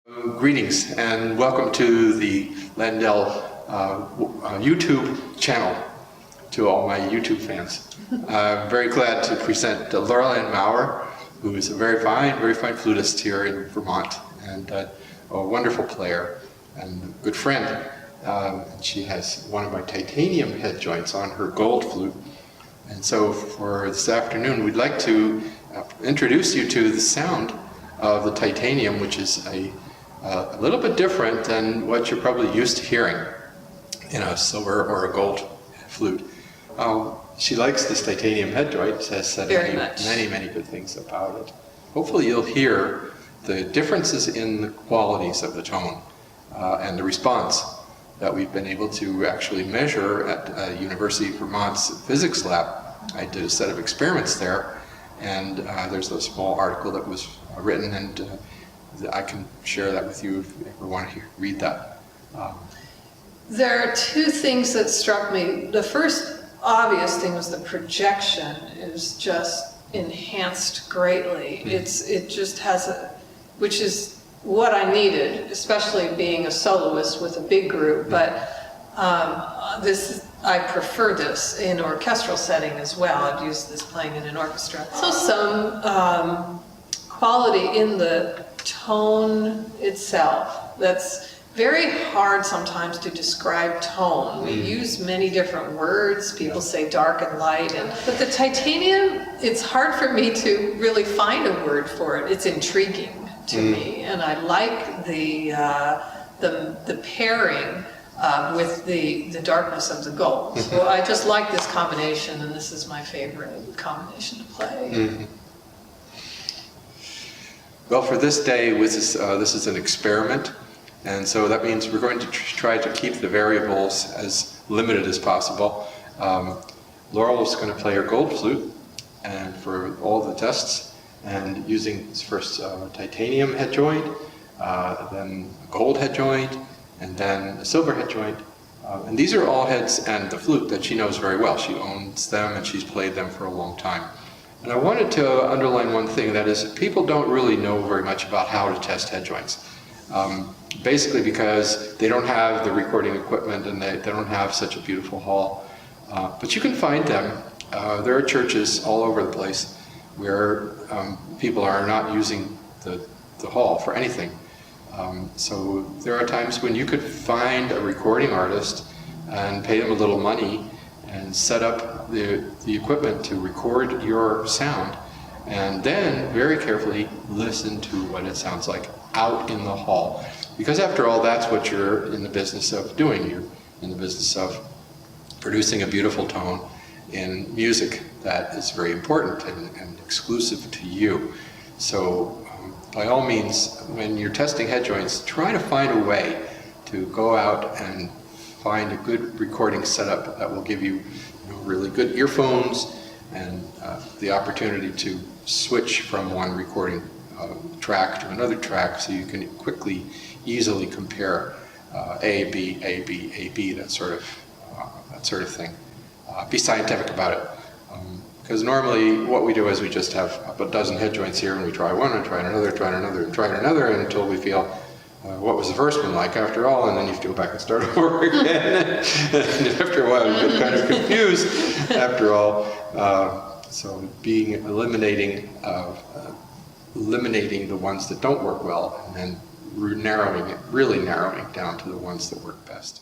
Greetings and welcome to the Landell YouTube channel, to all my YouTube fans. I'm very glad to present Laurel and I, who is a very fine flutist here in Vermont, and a wonderful player and a good friend. She has one of my titanium head joints on her gold flute. And so for this afternoon, we'd like to introduce you to the sound of the titanium, which is a little bit different than what you're probably used to hearing in a silver or a gold flute. She likes this titanium head joint, has said many good things about it. Hopefully you'll hear the differences in the qualities of the tone and the response that we've been able to actually measure at University of Vermont's physics lab. I did a set of experiments there, and there's a small article that was written, and I can share that with you if you ever want to read that. There are two things that struck me. The first obvious thing was the projection is just enhanced greatly. It just has which is what I needed, especially being a soloist with a big group, but I prefer this in orchestral setting as well. I'd use this playing in an orchestra. So some quality in the tone itself that's very hard sometimes to describe tone. We use many different words. People say dark and light, but the titanium, it's hard for me to really find a word for it. It's intriguing to me, and I like the pairing with the darkness of the gold. So I just like this combination, and this is my favorite combination to play. Well, for this day, this is an experiment, and so that means we're going to try to keep the variables as limited as possible. Laurel is going to play her gold flute, and for all the tests, and using first titanium head joint, then a gold head joint, and then a silver head joint. And these are all heads and the flute that she knows very well. She owns them and she's played them for a long time. And I wanted to underline one thing, that is, people don't really know very much about how to test head joints. Basically because they don't have the recording equipment and they don't have such a beautiful hall. But you can find them. There are churches all over the place where people are not using the hall for anything. So there are times when you could find a recording artist and pay them a little money and set up the equipment to record your sound, and then very carefully listen to what it sounds like out in the hall. Because after all, that's what you're in the business of doing. You're in the business of producing a beautiful tone in music that is very important and exclusive to you. So by all means, when you're testing head joints, try to find a way to go out and find a good recording setup that will give you, really good earphones and the opportunity to switch from one recording track to another track, so you can easily compare A, B, A, B, A, B, that sort of thing. Be scientific about it. Because normally what we do is we just have a dozen head joints here, and we try one and try another, try another, and try another, until we feel, what was the first one like after all? And then you have to go back and start over again. And after a while you get kind of confused after all. So eliminating the ones that don't work well, and then really narrowing it down to the ones that work best.